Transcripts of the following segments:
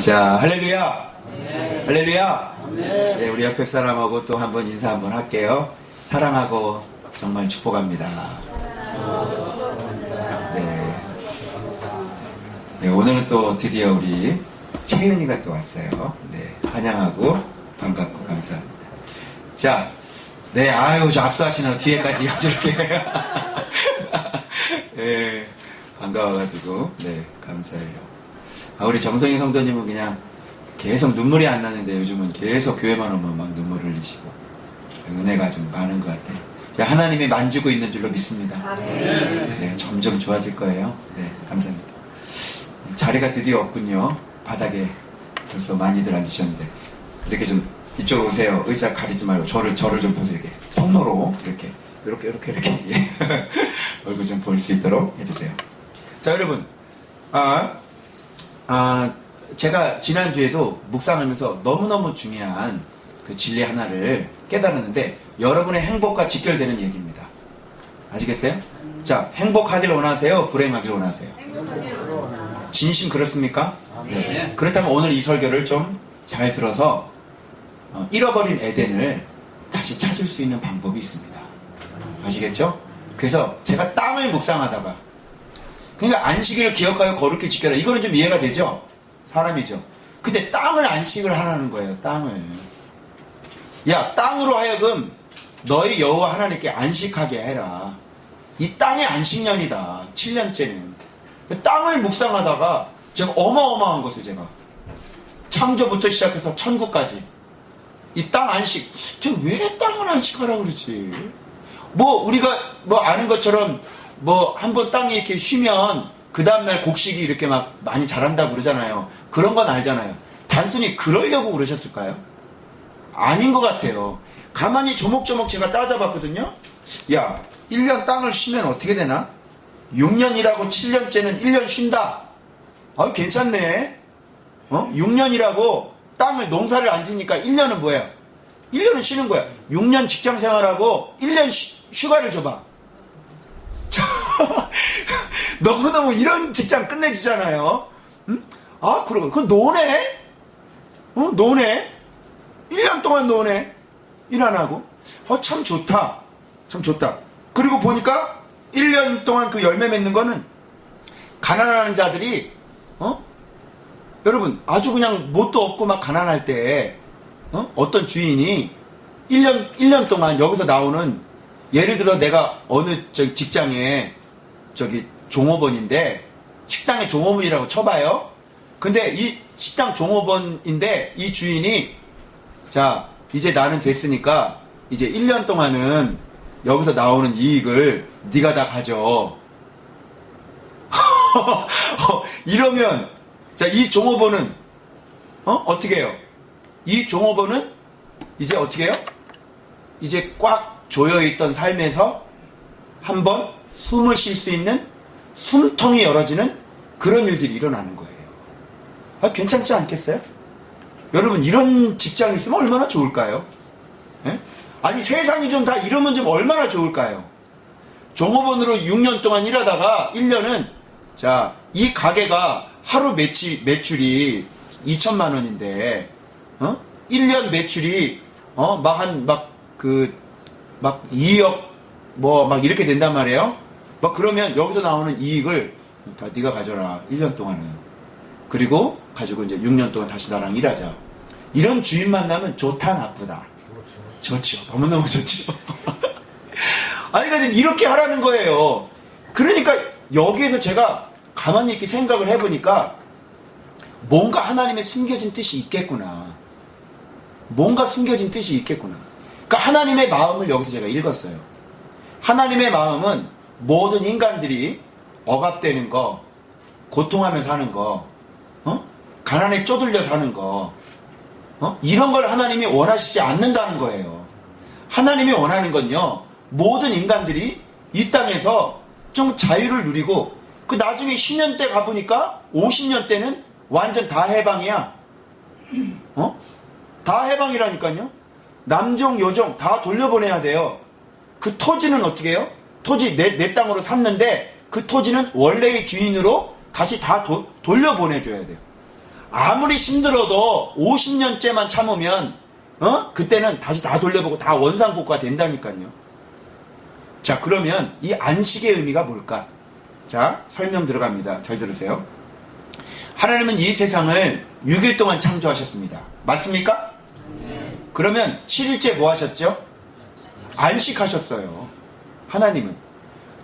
자, 할렐루야! 네. 할렐루야! 네. 네, 우리 옆에 사람하고 또 한번 인사 한번 할게요. 사랑하고 정말 축복합니다. 네. 네, 오늘은 또 드디어 우리 채은이가 또 왔어요. 네, 환영하고 반갑고 감사합니다. 자, 네, 아유, 저 앞서하시는 뒤에까지 저렇게. 네, 반가워가지고, 네, 감사해요. 우리 정성희 성도님은 그냥 계속 눈물이 안 나는데 요즘은 계속 교회만 오면 막 눈물을 흘리시고 은혜가 좀 많은 것 같아요. 하나님이 만지고 있는 줄로 믿습니다. 네, 점점 좋아질 거예요. 네, 감사합니다. 자리가 드디어 없군요. 바닥에 벌써 많이들 앉으셨는데 이렇게 좀 이쪽으로 오세요. 의자 가리지 말고 저를 좀 보세요. 이렇게 통로로 이렇게 예. 얼굴 좀 볼 수 있도록 해주세요. 자, 여러분, 제가 지난주에도 묵상하면서 너무너무 중요한 그 진리 하나를 깨달았는데 여러분의 행복과 직결되는 얘기입니다. 아시겠어요? 자, 행복하길 원하세요? 불행하길 원하세요? 진심 그렇습니까? 네. 그렇다면 오늘 이 설교를 좀 잘 들어서 잃어버린 에덴을 다시 찾을 수 있는 방법이 있습니다. 아시겠죠? 그래서 제가 땅을 묵상하다가 그러니까 안식일을 기억하여 거룩히 지켜라. 이거는 좀 이해가 되죠? 사람이죠. 근데 땅을 안식을 하라는 거예요. 땅을. 야, 땅으로 하여금 너희 여호와 하나님께 안식하게 해라. 이 땅의 안식년이다. 7년째는. 땅을 묵상하다가 제가 어마어마한 것을 제가 창조부터 시작해서 천국까지 이 땅 안식. 제가 왜 땅을 안식하라고 그러지? 뭐 우리가 뭐 아는 것처럼 뭐 한번 땅에 이렇게 쉬면 그 다음날 곡식이 이렇게 막 많이 자란다고 그러잖아요. 그런 건 알잖아요. 단순히 그러려고 그러셨을까요? 아닌 것 같아요. 가만히 조목조목 제가 따져봤거든요. 야, 1년 땅을 쉬면 어떻게 되나? 6년이라고 7년째는 1년 쉰다. 괜찮네. 6년이라고 땅을 농사를 안 지니까 1년은 뭐야? 1년은 쉬는 거야. 6년 직장 생활하고 1년 휴가를 줘봐. 너무너무 이런 직장 끝내주잖아요. 응? 그러고 그건 노네? 노네? 1년 동안 노네? 일 안 하고? 참 좋다. 참 좋다. 그리고 보니까 1년 동안 그 열매 맺는 거는 가난한 자들이 여러분 아주 그냥 뭣도 없고 막 가난할 때 어떤 주인이 1년 동안 여기서 나오는 예를 들어 내가 어느 직장에 종업원인데 식당의 종업원이라고 쳐봐요. 근데 이 식당 종업원인데 이 주인이 자 이제 나는 됐으니까 이제 1년 동안은 여기서 나오는 이익을 네가 다 가져. 이러면 자 이 종업원은 어떻게 해요? 이 종업원은 이제 어떻게 해요? 이제 꽉 조여있던 삶에서 한번 숨을 쉴 수 있는 숨통이 열어지는 그런 일들이 일어나는 거예요. 괜찮지 않겠어요? 여러분 이런 직장이 있으면 얼마나 좋을까요? 예? 아니 세상이 좀 다 이러면 좀 얼마나 좋을까요? 종업원으로 6년 동안 일하다가 1년은 자 이 가게가 하루 매출이 2천만 원인데 1년 매출이 막 2억 뭐 막 이렇게 된단 말이에요. 막 그러면 여기서 나오는 이익을 다 네가 가져라. 1년 동안은. 그리고 가지고 이제 6년 동안 다시 나랑 일하자. 이런 주인 만나면 좋다 나쁘다? 좋죠. 너무너무 좋죠. 아니 그러니까 지금 이렇게 하라는 거예요. 그러니까 여기에서 제가 가만히 이렇게 생각을 해보니까 뭔가 하나님의 숨겨진 뜻이 있겠구나. 뭔가 숨겨진 뜻이 있겠구나. 그러니까 하나님의 마음을 여기서 제가 읽었어요. 하나님의 마음은 모든 인간들이 억압되는 거, 고통하며 사는 거, 가난에 쪼들려 사는 거, 이런 걸 하나님이 원하시지 않는다는 거예요. 하나님이 원하는 건요, 모든 인간들이 이 땅에서 좀 자유를 누리고, 그 나중에 10년 때 가보니까 50년 때는 완전 다 해방이야. 다 해방이라니까요. 남종, 여종 다 돌려보내야 돼요. 그 토지는 어떻게 해요? 토지 내 땅으로 샀는데 그 토지는 원래의 주인으로 다시 다 돌려보내줘야 돼요. 아무리 힘들어도 50년째만 참으면 그때는 다시 다 돌려보고 다 원상복구가 된다니까요. 자, 그러면 이 안식의 의미가 뭘까? 자, 설명 들어갑니다. 잘 들으세요. 하나님은 이 세상을 6일 동안 창조하셨습니다. 맞습니까? 그러면 7일째 뭐 하셨죠? 안식하셨어요. 하나님은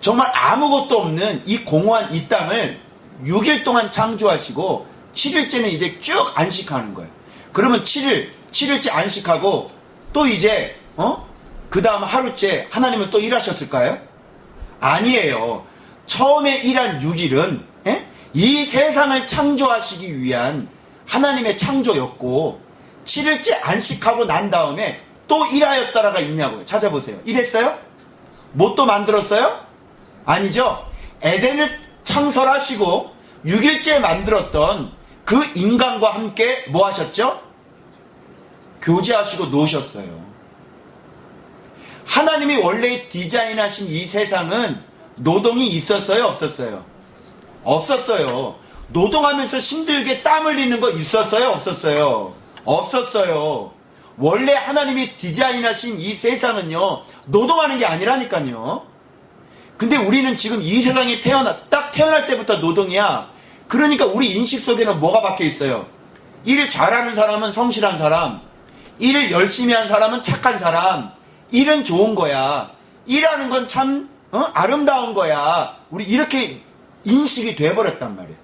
정말 아무것도 없는 이 공허한 이 땅을 6일 동안 창조하시고 7일째는 이제 쭉 안식하는 거예요. 그러면 7일째 안식하고 또 이제 그 다음 하루째 하나님은 또 일하셨을까요? 아니에요. 처음에 일한 6일은 이 세상을 창조하시기 위한 하나님의 창조였고 7일째 안식하고 난 다음에 또 일하였다라가 있냐고요. 찾아보세요. 일했어요? 뭐 또 만들었어요? 아니죠. 에덴을 창설하시고 6일째 만들었던 그 인간과 함께 뭐 하셨죠? 교제하시고 노셨어요. 하나님이 원래 디자인하신 이 세상은 노동이 있었어요? 없었어요? 없었어요. 노동하면서 힘들게 땀 흘리는 거 있었어요? 없었어요? 없었어요. 원래 하나님이 디자인하신 이 세상은요, 노동하는 게 아니라니까요. 근데 우리는 지금 이 세상에 딱 태어날 때부터 노동이야. 그러니까 우리 인식 속에는 뭐가 박혀 있어요? 일 잘하는 사람은 성실한 사람, 일을 열심히 한 사람은 착한 사람, 일은 좋은 거야. 일하는 건 참 아름다운 거야. 우리 이렇게 인식이 돼버렸단 말이에요.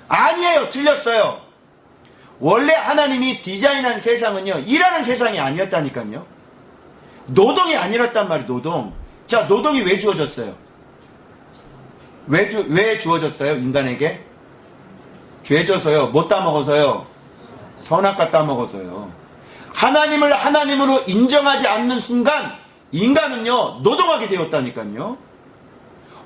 아니에요. 틀렸어요. 원래 하나님이 디자인한 세상은요, 일하는 세상이 아니었다니까요. 노동이 아니었단 말이에요. 노동. 자, 노동이 왜 주어졌어요? 왜 주어졌어요? 인간에게? 죄 져서요. 못 따먹어서요. 선악과 따먹어서요. 하나님을 하나님으로 인정하지 않는 순간 인간은요, 노동하게 되었다니까요.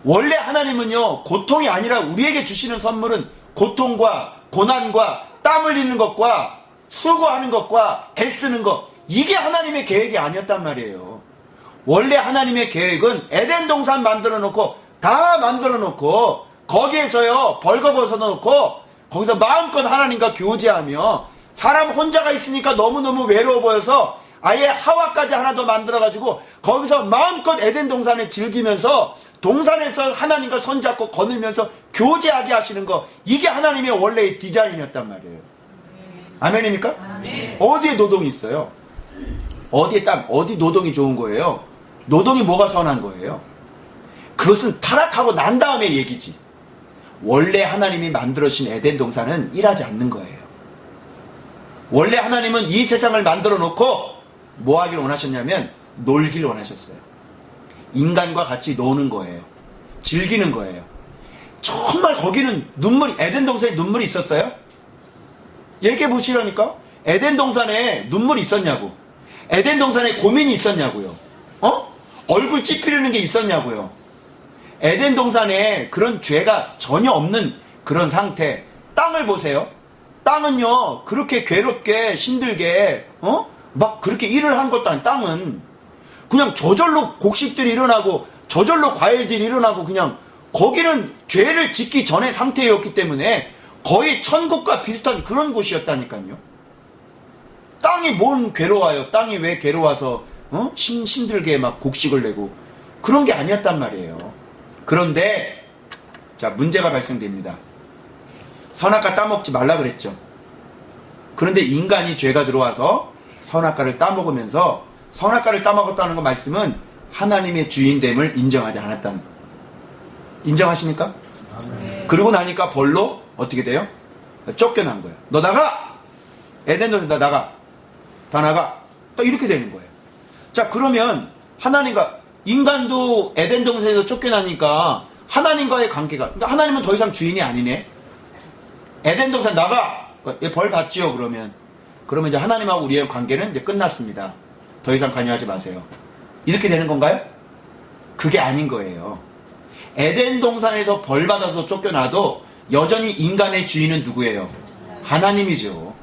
원래 하나님은요, 고통이 아니라 우리에게 주시는 선물은 고통과 고난과 땀 흘리는 것과 수고하는 것과 애쓰는 것, 이게 하나님의 계획이 아니었단 말이에요. 원래 하나님의 계획은 에덴 동산 만들어 놓고 다 만들어 놓고 거기에서요 벌거벗어 놓고 거기서 마음껏 하나님과 교제하며, 사람 혼자가 있으니까 너무너무 외로워 보여서 아예 하와까지 하나 더 만들어가지고 거기서 마음껏 에덴 동산을 즐기면서 동산에서 하나님과 손잡고 거닐면서 교제하게 하시는 거, 이게 하나님의 원래의 디자인이었단 말이에요. 아멘입니까? 아멘. 어디에 노동이 있어요? 어디 노동이 좋은 거예요? 노동이 뭐가 선한 거예요? 그것은 타락하고 난 다음의 얘기지. 원래 하나님이 만들어주신 에덴 동산은 일하지 않는 거예요. 원래 하나님은 이 세상을 만들어 놓고 뭐 하길 원하셨냐면 놀길 원하셨어요. 인간과 같이 노는 거예요. 즐기는 거예요. 정말 거기는 에덴 동산에 눈물이 있었어요? 얘기해 보시라니까. 에덴 동산에 눈물이 있었냐고. 에덴 동산에 고민이 있었냐고요. 얼굴 찌푸리는 게 있었냐고요. 에덴 동산에 그런 죄가 전혀 없는 그런 상태. 땅을 보세요. 땅은요, 그렇게 괴롭게 힘들게 막 그렇게 일을 한 것도 아니. 땅은 그냥 저절로 곡식들이 일어나고 저절로 과일들이 일어나고, 그냥 거기는 죄를 짓기 전의 상태였기 때문에 거의 천국과 비슷한 그런 곳이었다니까요. 땅이 뭔 괴로워요. 땅이 왜 괴로워서 힘들게 막 곡식을 내고, 그런 게 아니었단 말이에요. 그런데 자, 문제가 발생됩니다. 선악과 따먹지 말라 그랬죠. 그런데 인간이 죄가 들어와서 선악과를 따먹으면서, 선악과를 따먹었다는 거 말씀은 하나님의 주인됨을 인정하지 않았다는, 인정하십니까? 네. 그러고 나니까 벌로 어떻게 돼요? 쫓겨난 거예요. 너 나가! 에덴 동산 나가! 다 나가! 또 이렇게 되는 거예요. 자, 그러면 하나님과, 인간도 에덴 동산에서 쫓겨나니까 하나님과의 관계가, 그러니까 하나님은 더 이상 주인이 아니네. 에덴 동산 나가! 벌 받지요. 그러면 이제 하나님하고 우리의 관계는 이제 끝났습니다. 더 이상 관여하지 마세요. 이렇게 되는 건가요? 그게 아닌 거예요. 에덴 동산에서 벌 받아서 쫓겨나도 여전히 인간의 주인은 누구예요? 하나님이죠.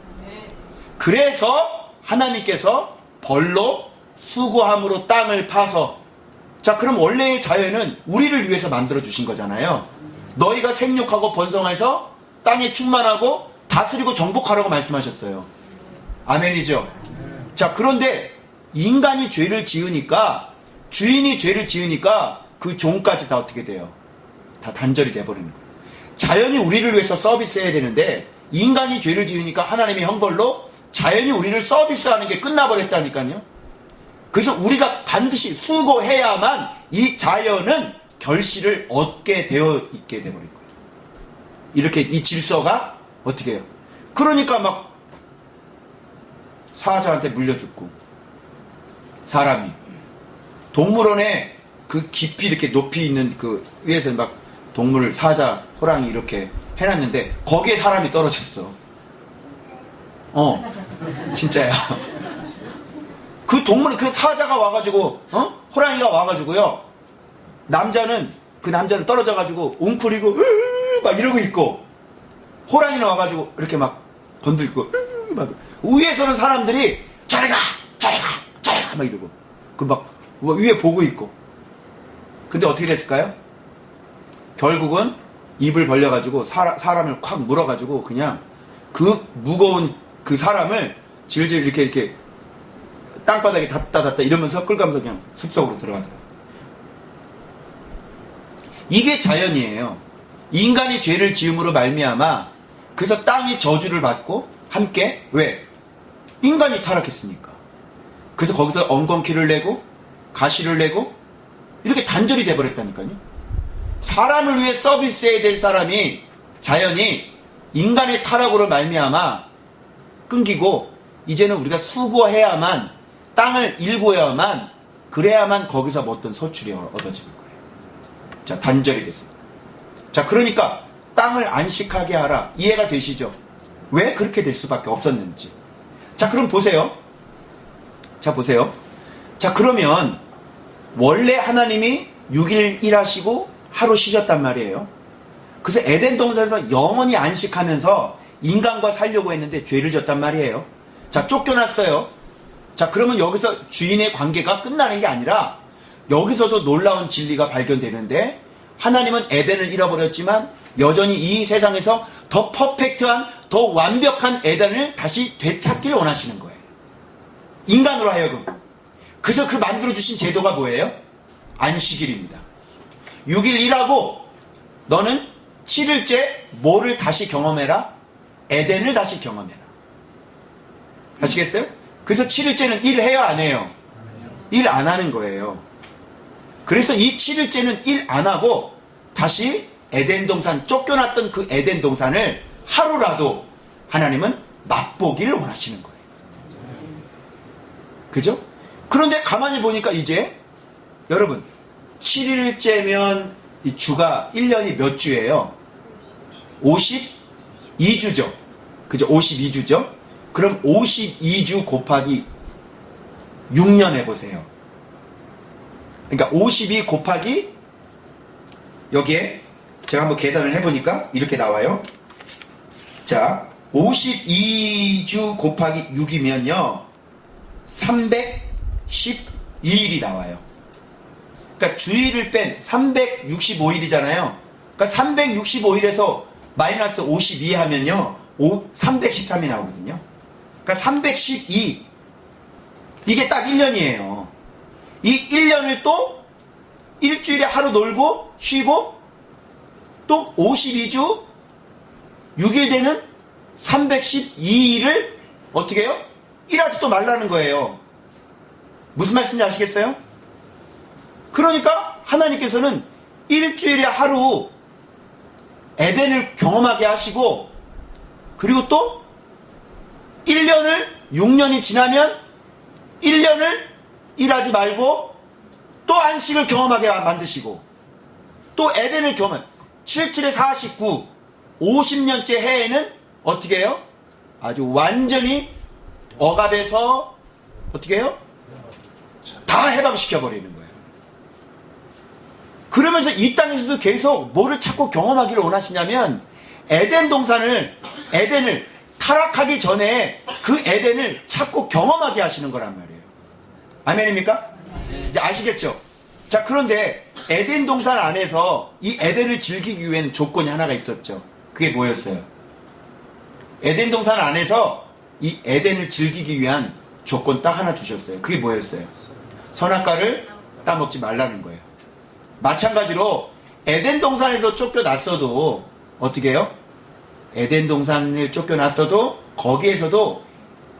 그래서 하나님께서 벌로 수고함으로 땅을 파서, 자, 그럼 원래의 자연은 우리를 위해서 만들어 주신 거잖아요. 너희가 생육하고 번성해서 땅에 충만하고 다스리고 정복하라고 말씀하셨어요. 아멘이죠? 자, 그런데 인간이 죄를 지으니까, 주인이 죄를 지으니까 그 종까지 다 어떻게 돼요? 다 단절이 돼버리는 거예요. 자연이 우리를 위해서 서비스해야 되는데 인간이 죄를 지으니까 하나님의 형벌로 자연이 우리를 서비스하는 게 끝나버렸다니까요. 그래서 우리가 반드시 수고해야만 이 자연은 결실을 얻게 되어 있게 돼버린 거예요. 이렇게 이 질서가 어떻게 해요? 그러니까 막 사자한테 물려 죽고, 사람이 동물원에 그 깊이 이렇게 높이 있는 그 위에서 막 동물, 사자, 호랑이 이렇게 해놨는데 거기에 사람이 떨어졌어. 진짜야. 그 동물, 그 사자가 와가지고, 호랑이가 와가지고요, 그 남자는 떨어져가지고 웅크리고 막 이러고 있고, 호랑이는 와가지고 이렇게 막 건들고 막, 위에서는 사람들이 저리 가 막 이러고, 그 막 위에 보고 있고. 근데 어떻게 됐을까요? 결국은 입을 벌려가지고 사람을 콱 물어가지고 그냥 그 무거운 그 사람을 질질 이렇게 땅바닥에 닿다 이러면서 끌가면서 그냥 숲속으로 들어가더라고요. 이게 자연이에요. 인간이 죄를 지음으로 말미암아 그래서 땅이 저주를 받고 함께, 왜? 인간이 타락했으니까. 그래서 거기서 엉겅퀴를 내고 가시를 내고 이렇게 단절이 돼버렸다니까요. 사람을 위해 서비스해야 될 사람이, 자연이 인간의 타락으로 말미암아 끊기고, 이제는 우리가 수고해야만, 땅을 일구어야만, 그래야만 거기서 뭐 어떤 소출이 얻어지는 거예요. 자, 단절이 됐습니다. 자, 그러니까 땅을 안식하게 하라. 이해가 되시죠? 왜 그렇게 될 수밖에 없었는지. 자, 그럼 보세요. 자, 보세요. 자, 그러면 원래 하나님이 6일 일하시고 하루 쉬셨단 말이에요. 그래서 에덴 동산에서 영원히 안식하면서 인간과 살려고 했는데 죄를 졌단 말이에요. 자, 쫓겨났어요. 자, 그러면 여기서 주인의 관계가 끝나는 게 아니라 여기서도 놀라운 진리가 발견되는데, 하나님은 에덴을 잃어버렸지만 여전히 이 세상에서 더 퍼펙트한, 더 완벽한 에덴을 다시 되찾기를 원하시는 거예요. 인간으로 하여금. 그래서 그 만들어주신 제도가 뭐예요? 안식일입니다. 6일 일하고 너는 7일째 뭐를 다시 경험해라? 에덴을 다시 경험해라. 아시겠어요? 그래서 7일째는 일해요, 안 해요? 일 안 하는 거예요. 그래서 이 7일째는 일 안 하고 다시 에덴 동산, 쫓겨났던 그 에덴 동산을 하루라도 하나님은 맛보기를 원하시는 거예요. 그죠? 그런데 가만히 보니까 이제 여러분, 7일째면 이 주가 1년이 몇 주예요? 52주죠. 그죠? 52주죠? 그럼 52주 곱하기 6년 해보세요. 그러니까 52 곱하기, 여기에 제가 한번 계산을 해보니까 이렇게 나와요. 자, 52주 곱하기 6이면요 312일이 나와요. 그러니까 주일을 뺀 365일이잖아요. 그러니까 365일에서 마이너스 52 하면요 313이 나오거든요. 그러니까 312, 이게 딱 1년이에요. 이 1년을 또 일주일에 하루 놀고 쉬고 또 52주 6일 되는 312일을 어떻게 해요? 일하지 또 말라는 거예요. 무슨 말씀인지 아시겠어요? 그러니까 하나님께서는 일주일에 하루 에덴을 경험하게 하시고, 그리고 또 1년을, 6년이 지나면 1년을 일하지 말고 또 안식을 경험하게 만드시고, 또 에덴을 경험해. 77에 49, 50년째 해에는 어떻게 해요? 아주 완전히 억압해서 어떻게 해요? 다 해방시켜버리는 거예요. 그러면서 이 땅에서도 계속 뭐를 찾고 경험하기를 원하시냐면, 에덴을 타락하기 전에 그 에덴을 찾고 경험하게 하시는 거란 말이에요. 아멘입니까? 이제 아시겠죠? 자, 그런데 에덴 동산 안에서 이 에덴을 즐기기 위한 조건이 하나가 있었죠. 그게 뭐였어요? 에덴 동산 안에서 이 에덴을 즐기기 위한 조건 딱 하나 두셨어요. 그게 뭐였어요? 선악과를 따먹지 말라는 거예요. 마찬가지로 에덴 동산에서 쫓겨났어도 어떻게 해요? 에덴 동산을 쫓겨났어도 거기에서도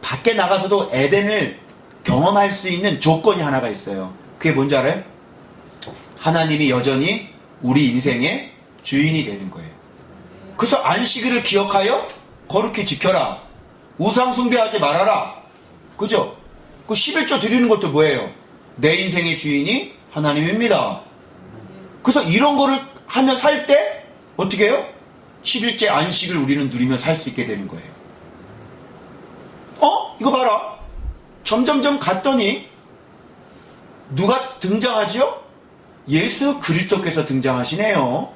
밖에 나가서도 에덴을 경험할 수 있는 조건이 하나가 있어요. 그게 뭔지 알아요? 하나님이 여전히 우리 인생의 주인이 되는 거예요. 그래서 안식일을 기억하여 거룩히 지켜라. 우상 숭배하지 말아라. 그죠? 그 11조 드리는 것도 뭐예요? 내 인생의 주인이 하나님입니다. 그래서 이런 거를 하며 살 때 어떻게 해요? 7일째 안식을 우리는 누리며 살 수 있게 되는 거예요. 이거 봐라. 점점점 갔더니 누가 등장하지요? 예수 그리스도께서 등장하시네요.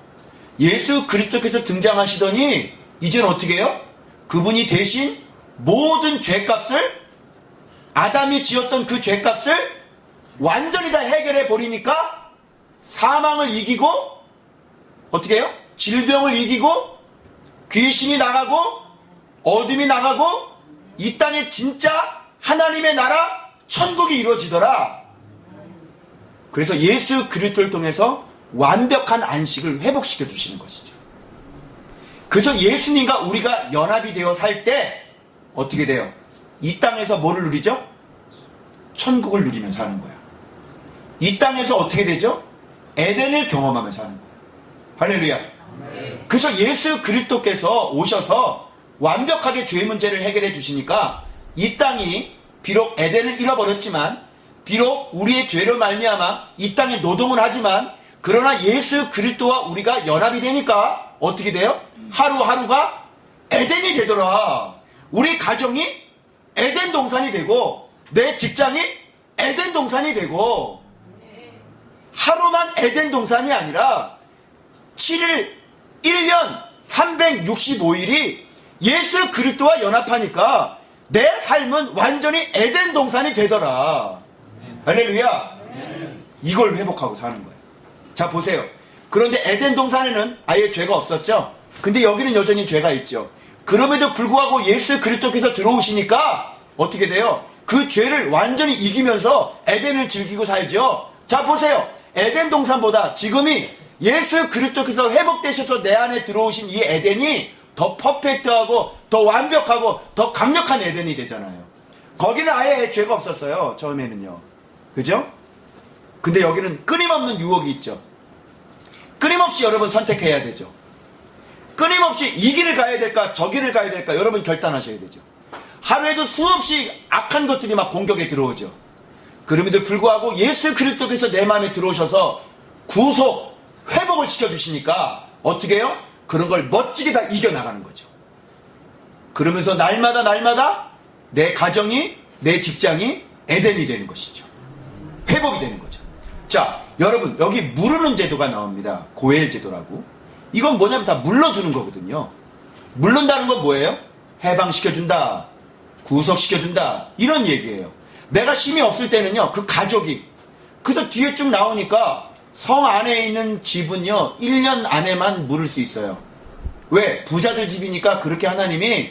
예수 그리스도께서 등장하시더니 이제는 어떻게 해요? 그분이 대신 모든 죄값을, 아담이 지었던 그 죄값을 완전히 다 해결해 버리니까 사망을 이기고 어떻게 해요? 질병을 이기고 귀신이 나가고 어둠이 나가고 이 땅에 진짜 하나님의 나라 천국이 이루어지더라. 그래서 예수 그리스도를 통해서 완벽한 안식을 회복시켜 주시는 것이죠. 그래서 예수님과 우리가 연합이 되어 살 때 어떻게 돼요? 이 땅에서 뭐를 누리죠? 천국을 누리며 사는 거야. 이 땅에서 어떻게 되죠? 에덴을 경험하며 사는 거야. 할렐루야. 그래서 예수 그리스도께서 오셔서 완벽하게 죄 문제를 해결해 주시니까 이 땅이 비록 에덴을 잃어버렸지만, 비록 우리의 죄로 말미암아 이 땅에 노동을 하지만, 그러나 예수 그리스도와 우리가 연합이 되니까 어떻게 돼요? 하루하루가 에덴이 되더라. 우리 가정이 에덴 동산이 되고 내 직장이 에덴 동산이 되고, 하루만 에덴 동산이 아니라 7일 1년 365일이 예수 그리스도와 연합하니까 내 삶은 완전히 에덴 동산이 되더라. 할렐루야. 이걸 회복하고 사는 거예요. 자, 보세요. 그런데 에덴 동산에는 아예 죄가 없었죠. 근데 여기는 여전히 죄가 있죠. 그럼에도 불구하고 예수 그리스도께서 들어오시니까 어떻게 돼요? 그 죄를 완전히 이기면서 에덴을 즐기고 살죠. 자, 보세요. 에덴 동산보다 지금이 예수 그리스도께서 회복되셔서 내 안에 들어오신 이 에덴이 더 퍼펙트하고 더 완벽하고 더 강력한 에덴이 되잖아요. 거기는 아예 죄가 없었어요. 처음에는요. 그죠? 근데 여기는 끊임없는 유혹이 있죠. 끊임없이 여러분 선택해야 되죠. 끊임없이 이 길을 가야 될까 저 길을 가야 될까 여러분 결단하셔야 되죠. 하루에도 수없이 악한 것들이 막 공격에 들어오죠. 그럼에도 불구하고 예수 그리스도께서 내 마음에 들어오셔서 구속, 회복을 시켜주시니까 어떻게 해요? 그런 걸 멋지게 다 이겨나가는 거죠. 그러면서 날마다 내 가정이, 내 직장이 에덴이 되는 것이죠. 회복이 되는 거죠. 자, 여러분 여기 무르는 제도가 나옵니다. 고엘 제도라고. 이건 뭐냐면 다 물러주는 거거든요. 물른다는 건 뭐예요? 해방시켜준다, 구속시켜준다, 이런 얘기예요. 내가 힘이 없을 때는요, 그 가족이, 그래서 뒤에 쭉 나오니까 성 안에 있는 집은요 1년 안에만 물을 수 있어요. 왜? 부자들 집이니까 그렇게 하나님이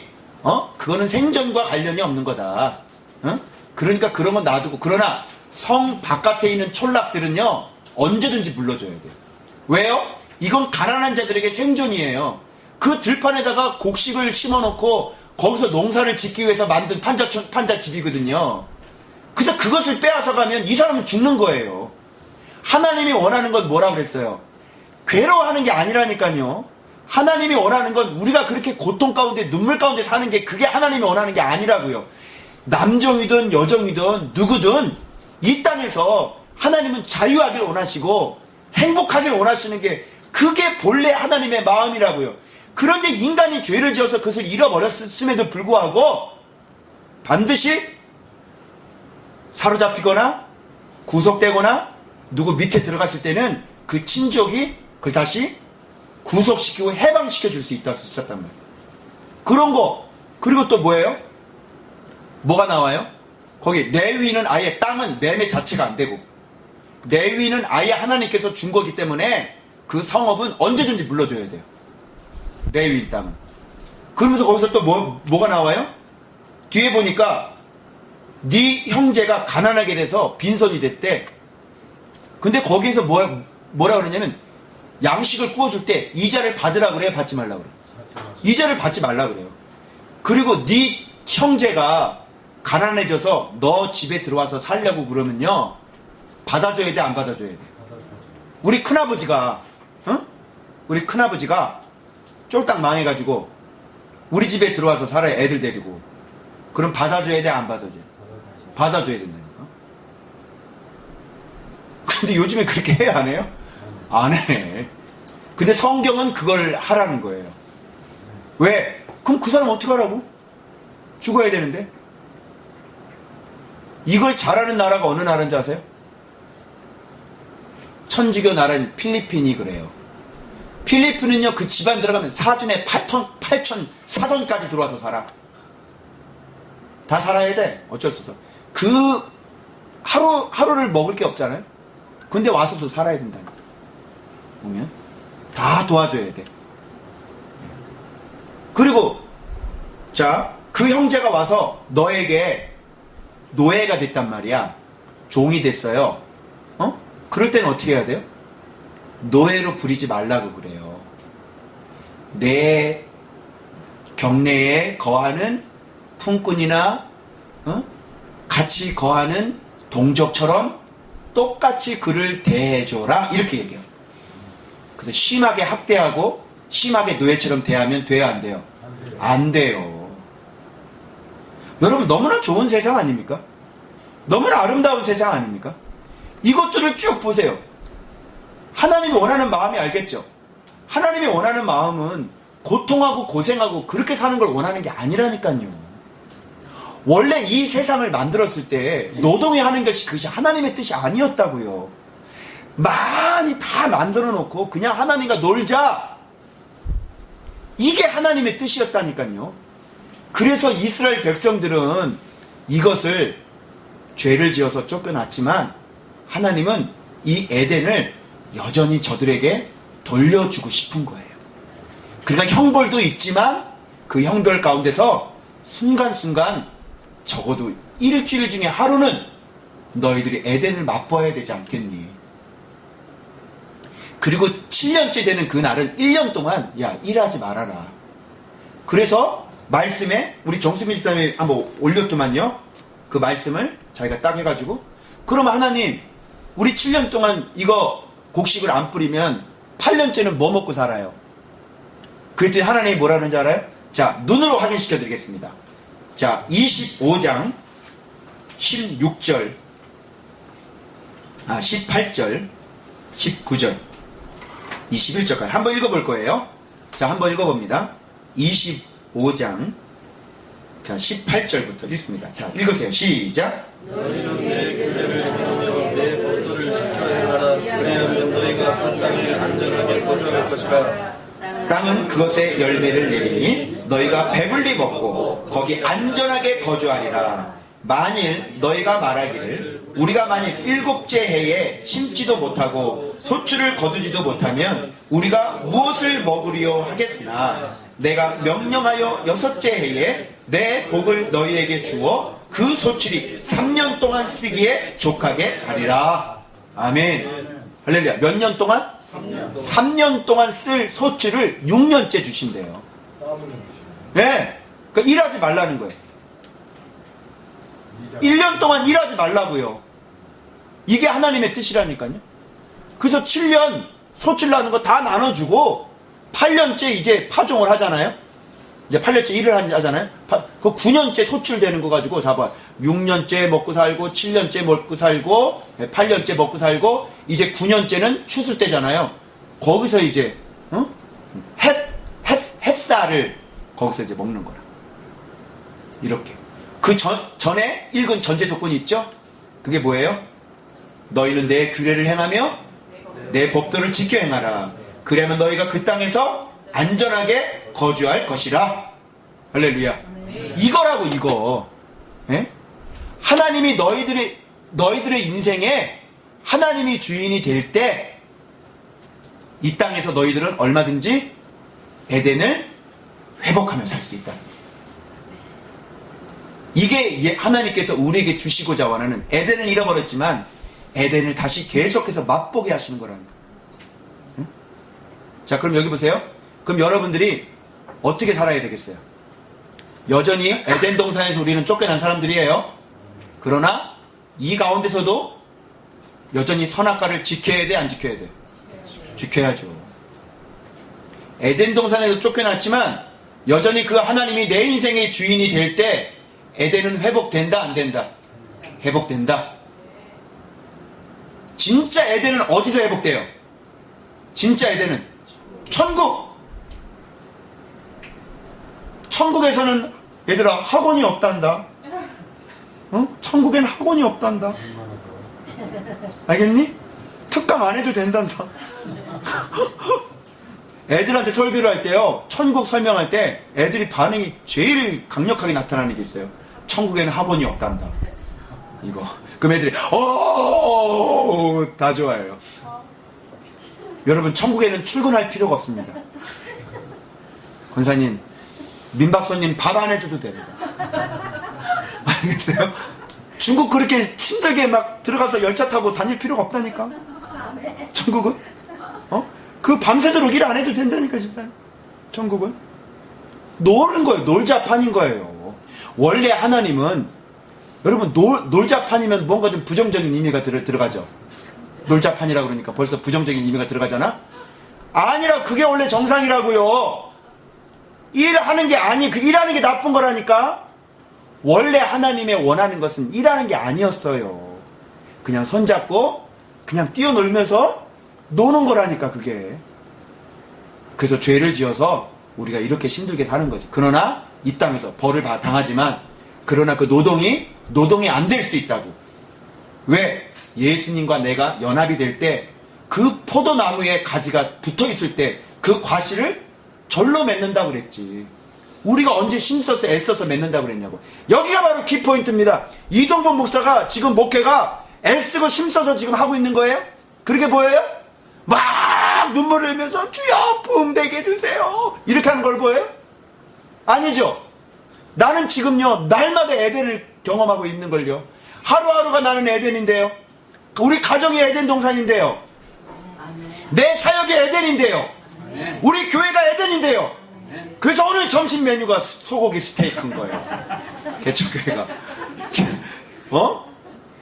그거는 생전과 관련이 없는 거다. 그러니까 그런 건 놔두고. 그러나 성 바깥에 있는 촌락들은요 언제든지 물러줘야 돼요. 왜요? 이건 가난한 자들에게 생존이에요. 그 들판에다가 곡식을 심어놓고 거기서 농사를 짓기 위해서 만든 판자집이거든요. 그래서 그것을 빼앗아 가면 이 사람은 죽는 거예요. 하나님이 원하는 건 뭐라고 그랬어요? 괴로워하는 게 아니라니까요. 하나님이 원하는 건 우리가 그렇게 고통 가운데 눈물 가운데 사는 게, 그게 하나님이 원하는 게 아니라고요. 남종이든 여종이든 누구든 이 땅에서 하나님은 자유하길 원하시고 행복하길 원하시는 게, 그게 본래 하나님의 마음이라고요. 그런데 인간이 죄를 지어서 그것을 잃어버렸음에도 불구하고 반드시 사로잡히거나 구속되거나 누구 밑에 들어갔을 때는 그 친족이 그걸 다시 구속시키고 해방시켜 줄 수 있었단 말이에요. 그런 거. 그리고 또 뭐예요? 뭐가 나와요? 거기 레위는 아예 땅은 매매 자체가 안 되고, 레위는 아예 하나님께서 준 거기 때문에 그 성업은 언제든지 물러줘야 돼요. 레위 땅은. 그러면서 거기서 또 뭐가 나와요? 뒤에 보니까 네 형제가 가난하게 돼서 빈손이 됐대. 근데 거기에서 뭐라 그러냐면 양식을 구워줄 때 이자를 받으라 그래요? 받지 말라 그래요? 이자를 받지 말라 그래요. 그리고 네 형제가 가난해져서 너 집에 들어와서 살려고 그러면요, 받아줘야 돼, 안 받아줘야 돼? 우리 큰아버지가 쫄딱 망해가지고 우리 집에 들어와서 살아요, 애들 데리고. 그럼 받아줘야 돼, 안 받아줘야 돼? 받아줘야 된다니까. 근데 요즘에 그렇게 해야 안 해요? 안 해. 근데 성경은 그걸 하라는 거예요. 왜? 그럼 그 사람 어떻게 하라고? 죽어야 되는데. 이걸 잘하는 나라가 어느 나라인지 아세요? 천주교 나라인 필리핀이 그래요. 필리핀은요, 그 집안 들어가면 사준에 8천 사돈까지 들어와서 살아. 다 살아야 돼. 어쩔 수 없어. 그 하루를 먹을 게 없잖아요. 근데 와서도 살아야 된다니까. 보면 다 도와줘야 돼. 그리고 자, 그 형제가 와서 너에게 노예가 됐단 말이야. 종이 됐어요. 그럴 때는 어떻게 해야 돼요? 노예로 부리지 말라고 그래요. 내 경내에 거하는 품꾼이나 같이 거하는 동족처럼 똑같이 그를 대해줘라, 이렇게 얘기해요. 그래서 심하게 학대하고 심하게 노예처럼 대하면 돼요, 안 돼요? 안 돼요. 여러분, 너무나 좋은 세상 아닙니까? 너무나 아름다운 세상 아닙니까? 이것들을 쭉 보세요. 하나님이 원하는 마음이 알겠죠? 하나님이 원하는 마음은 고통하고 고생하고 그렇게 사는 걸 원하는 게 아니라니까요. 원래 이 세상을 만들었을 때 노동해 하는 것이 그것이 하나님의 뜻이 아니었다고요. 많이 다 만들어 놓고 그냥 하나님과 놀자, 이게 하나님의 뜻이었다니까요. 그래서 이스라엘 백성들은 이것을 죄를 지어서 쫓겨났지만 하나님은 이 에덴을 여전히 저들에게 돌려주고 싶은 거예요. 그러니까 형벌도 있지만 그 형벌 가운데서 순간순간 적어도 일주일 중에 하루는 너희들이 에덴을 맛보아야 되지 않겠니? 그리고 7년째 되는 그 날은 1년 동안 일하지 말아라. 그래서 말씀에 우리 정수민 집사님이 한번 올렸더만요. 그 말씀을 자기가 딱 해가지고, 그러면 하나님, 우리 7년 동안 이거 곡식을 안 뿌리면 8년째는 뭐 먹고 살아요? 그랬더니 하나님이 뭐라는지 알아요? 자, 눈으로 확인시켜 드리겠습니다. 자, 25장 16절 18절 19절 21절까지 한번 읽어볼 거예요. 자, 한번 읽어봅니다. 25장 자 18절부터 읽습니다. 자, 읽으세요. 시작. 너희는 내 규례를 행하며 내 법도를 지켜야 하라. 그리하면 너희가 그 땅에 안전하게 거주할 것이라. 땅은 그것의 열매를 내리니 너희가 배불리 먹고 거기 안전하게 거주하리라. 만일 너희가 말하기를 우리가 만일 7째 해에 심지도 못하고 소출을 거두지도 못하면 우리가 무엇을 먹으리요 하겠으나 내가 명령하여 6째 해에 내 복을 너희에게 주어 그 소출이 3년 동안 쓰기에 족하게 하리라. 아멘. 할렐루야. 몇 년 동안? 3년 동안 쓸 소출을 6년째 주신대요. 네. 그러니까 일하지 말라는 거예요. 1년 동안 일하지 말라고요. 이게 하나님의 뜻이라니까요. 그래서 7년 소출 나는 거 다 나눠주고 8년째 이제 파종을 하잖아요. 이제 8년째 일을 하잖아요. 그 9년째 소출되는 거 가지고 다 봐. 6년째 먹고 살고 7년째 먹고 살고 8년째 먹고 살고 이제 9년째는 추수 때잖아요. 거기서 이제 햇살을 거기서 이제 먹는 거라. 이렇게. 그 전에 읽은 전제 조건이 있죠? 그게 뭐예요? 너희는 내 규례를 행하며 내 법도를 지켜 행하라. 그러면 너희가 그 땅에서 안전하게 거주할 것이라. 할렐루야. 이거라고, 이거. 예? 하나님이 너희들의 인생에 하나님이 주인이 될 때 이 땅에서 너희들은 얼마든지 에덴을 회복하며 살 수 있다. 이게 하나님께서 우리에게 주시고자 원하는, 에덴을 잃어버렸지만 에덴을 다시 계속해서 맛보게 하시는 거라는 거예요. 응? 자, 그럼 여기 보세요. 그럼 여러분들이 어떻게 살아야 되겠어요? 여전히 에덴 동산에서 우리는 쫓겨난 사람들이에요. 그러나 이 가운데서도 여전히 선악과를 지켜야 돼, 안 지켜야 돼? 지켜야죠. 에덴 동산에서 쫓겨났지만 여전히 그 하나님이 내 인생의 주인이 될 때 에덴은 회복된다, 안 된다? 회복된다. 진짜 에덴은 어디서 회복돼요? 진짜 에덴은 천국. 천국에서는 얘들아 학원이 없단다. 어? 천국엔 학원이 없단다. 알겠니? 특강 안 해도 된단다. 애들한테 설교를 할 때요, 천국 설명할 때 애들이 반응이 제일 강력하게 나타나는 게 있어요. 천국에는 학원이 없단다. 이거. 그럼 애들이 다 좋아해요. 여러분, 천국에는 출근할 필요가 없습니다. 권사님, 민박손님 밥 안 해줘도 됩니다. 알겠어요? 중국 그렇게 힘들게 막 들어가서 열차 타고 다닐 필요가 없다니까. 천국은? 그 밤새도록 일 안 해도 된다니까, 집사님. 천국은? 노는 거예요. 놀자판인 거예요. 원래 하나님은, 여러분, 놀자판이면 뭔가 좀 부정적인 의미가 들어가죠. 놀자판이라고 그러니까 벌써 부정적인 의미가 들어가잖아? 아니라 그게 원래 정상이라고요. 일하는 게 그 일하는 게 나쁜 거라니까? 원래 하나님의 원하는 것은 일하는 게 아니었어요. 그냥 손잡고 그냥 뛰어놀면서 노는 거라니까, 그게. 그래서 죄를 지어서 우리가 이렇게 힘들게 사는 거지. 그러나 이 땅에서 벌을 당하지만, 그러나 그 노동이 안 될 수 있다고. 왜? 예수님과 내가 연합이 될 때, 그 포도나무에 가지가 붙어 있을 때 그 과실을 절로 맺는다고 그랬지. 우리가 언제 힘써서 애써서 맺는다고 그랬냐고. 여기가 바로 키포인트입니다. 이동범 목사가 지금 목회가 애쓰고 힘써서 지금 하고 있는 거예요? 그렇게 보여요? 막 눈물을 흘리면서 주여 붕대게 해주세요, 이렇게 하는 걸 보여요? 아니죠. 나는 지금요 날마다 에덴을 경험하고 있는걸요. 하루하루가 나는 에덴인데요. 우리 가정이 에덴 동산인데요. 내 사역이 에덴인데요. 우리 교회가 에덴인데요. 그래서 오늘 점심 메뉴가 소고기 스테이크인 거예요. 개척교회가.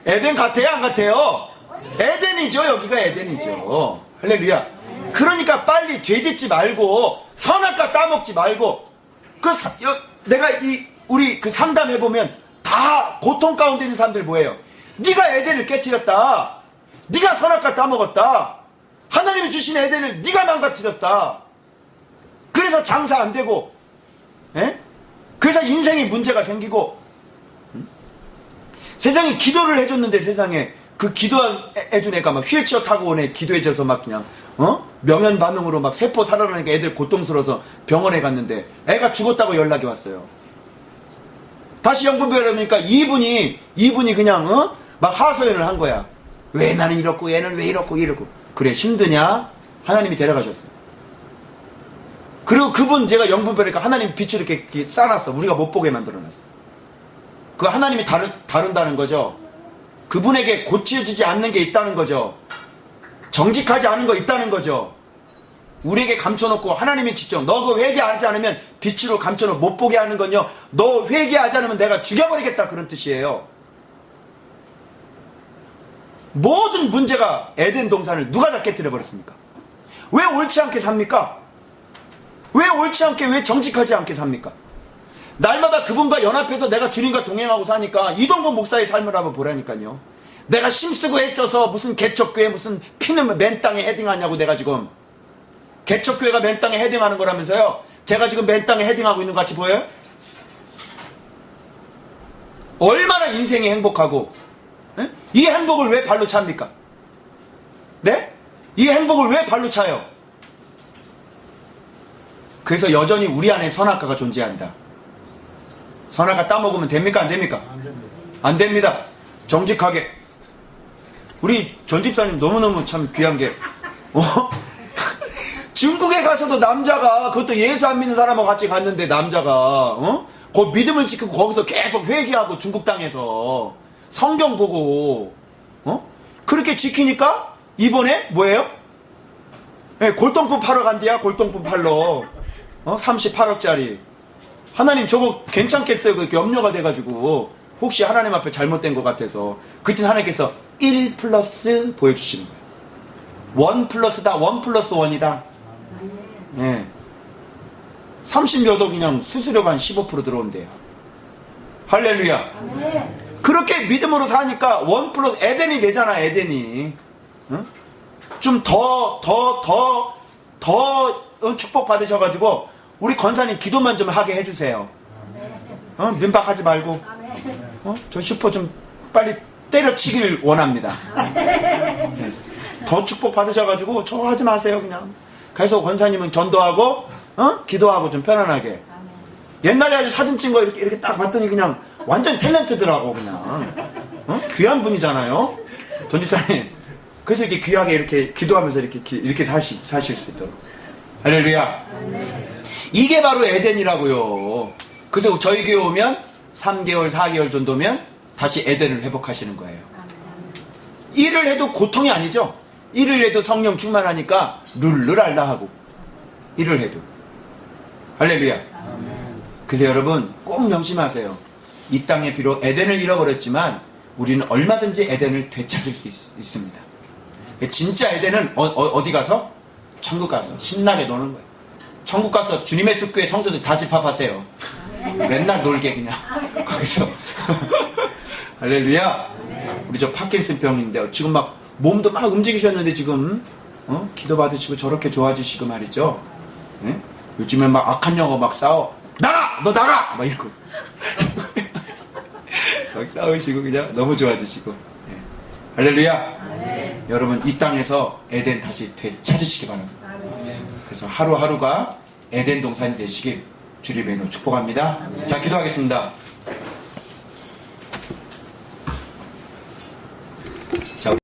에덴 같아요, 안 같아요? 에덴이죠. 여기가 에덴이죠. 할렐루야. 그러니까 빨리 죄짓지 말고 선악과 따먹지 말고, 내가 우리 그 상담해보면 다 고통 가운데 있는 사람들 뭐예요? 네가 에덴을 깨뜨렸다. 네가 선악과 따먹었다. 하나님이 주신 에덴을 네가 망가뜨렸다. 그래서 장사 안 되고, 그래서 인생에 문제가 생기고, 세상에 기도를 해줬는데, 세상에 그 기도해준 애가 막 휠체어 타고 온 애 기도해줘서 막 그냥 명현 반응으로 막 세포 살아나니까 애들 고통스러워서 병원에 갔는데 애가 죽었다고 연락이 왔어요. 다시 영분별을 해보니까 이분이 그냥 막 하소연을 한 거야. 왜 나는 이렇고 얘는 왜 이렇고 이러고. 그래, 힘드냐? 하나님이 데려가셨어요. 그리고 그분 제가 영분별이니까 하나님 빛을 이렇게 쌓아놨어. 우리가 못 보게 만들어놨어. 그 하나님이 다룬다는 거죠. 그분에게 고쳐지지 않는 게 있다는 거죠. 정직하지 않은 거 있다는 거죠. 우리에게 감춰놓고 하나님이 직접 너 그거 회개하지 않으면 빛으로 감춰놓고 못 보게 하는 건요, 너 회개하지 않으면 내가 죽여버리겠다, 그런 뜻이에요. 모든 문제가 에덴 동산을 누가 다 깨뜨려버렸습니까? 왜 옳지 않게 삽니까? 왜 옳지 않게, 왜 정직하지 않게 삽니까? 날마다 그분과 연합해서 내가 주님과 동행하고 사니까 이동범 목사의 삶을 한번 보라니까요. 내가 힘쓰고 애써서 무슨 개척교회 무슨 피는 맨 땅에 헤딩하냐고. 내가 지금 개척교회가 맨 땅에 헤딩하는 거라면서요. 제가 지금 맨 땅에 헤딩하고 있는 것 같이 보여요? 얼마나 인생이 행복하고, 이 행복을 왜 발로 찹니까? 네? 이 행복을 왜 발로 차요? 그래서 여전히 우리 안에 선악과가 존재한다. 선악과 따먹으면 됩니까? 안 됩니까? 안 됩니다. 정직하게. 우리 전 집사님 너무너무 참 귀한 게, 중국에 가서도 남자가 그것도 예수 안 믿는 사람하고 같이 갔는데 남자가 그 믿음을 지키고 거기서 계속 회개하고 중국 땅에서 성경 보고 그렇게 지키니까 이번에 뭐예요? 네, 골동품 팔러 간대야. 골동품 팔러 38억짜리. 하나님 저거 괜찮겠어요? 그렇게 염려가 돼가지고 혹시 하나님 앞에 잘못된 것 같아서 그때 하나님께서 1 플러스 보여주시는 거예요. 1 플러스다. 1 플러스 1이다. 예. 30몇 억 그냥 수수료가 한 15% 들어온대요. 할렐루야. 그렇게 믿음으로 사니까 1 플러스 에덴이 되잖아. 에덴이. 응? 좀 더 축복 받으셔가지고 우리 권사님 기도만 좀 하게 해주세요. 민박하지 말고 저 슈퍼 좀 빨리 때려치길 원합니다. 네. 더 축복 받으셔가지고 저 하지 마세요. 그냥 그래서 권사님은 전도하고 기도하고 좀 편안하게. 옛날에 아주 사진 찍은 거 이렇게 딱 봤더니 그냥 완전 탤런트더라고. 그냥 귀한 분이잖아요, 전집사님. 그래서 이렇게 귀하게 이렇게 기도하면서 이렇게 사실 수 있도록. 할렐루야. 이게 바로 에덴이라고요. 그래서 저희 교회 오면 3개월 4개월 정도면 다시 에덴을 회복하시는 거예요. 일을 해도 고통이 아니죠. 일을 해도 성령 충만하니까 룰을 알라 하고 일을 해도. 할렐루야. 그래서 여러분 꼭 명심하세요. 이 땅에 비록 에덴을 잃어버렸지만 우리는 얼마든지 에덴을 되찾을 수 있습니다. 진짜 에덴은 어디 가서? 천국 가서 신나게 노는 거예요. 천국 가서 주님의 숙교에 성도들 다 집합하세요. 맨날 놀게 그냥 거기서. 할렐루야. 우리 저 파킨슨 병인데 지금 막 몸도 막 움직이셨는데 지금 기도 받으시고 저렇게 좋아지시고 말이죠. 네? 요즘에 막 악한 영어 막 싸워. 나가! 너 나가! 막 이러고 막 싸우시고 그냥 너무 좋아지시고. 네. 할렐루야. 여러분 이 땅에서 에덴 다시 되찾으시기 바랍니다. 그래서 하루하루가 에덴 동산이 되시길 주님의 이름으로 축복합니다. 자, 기도하겠습니다. 자,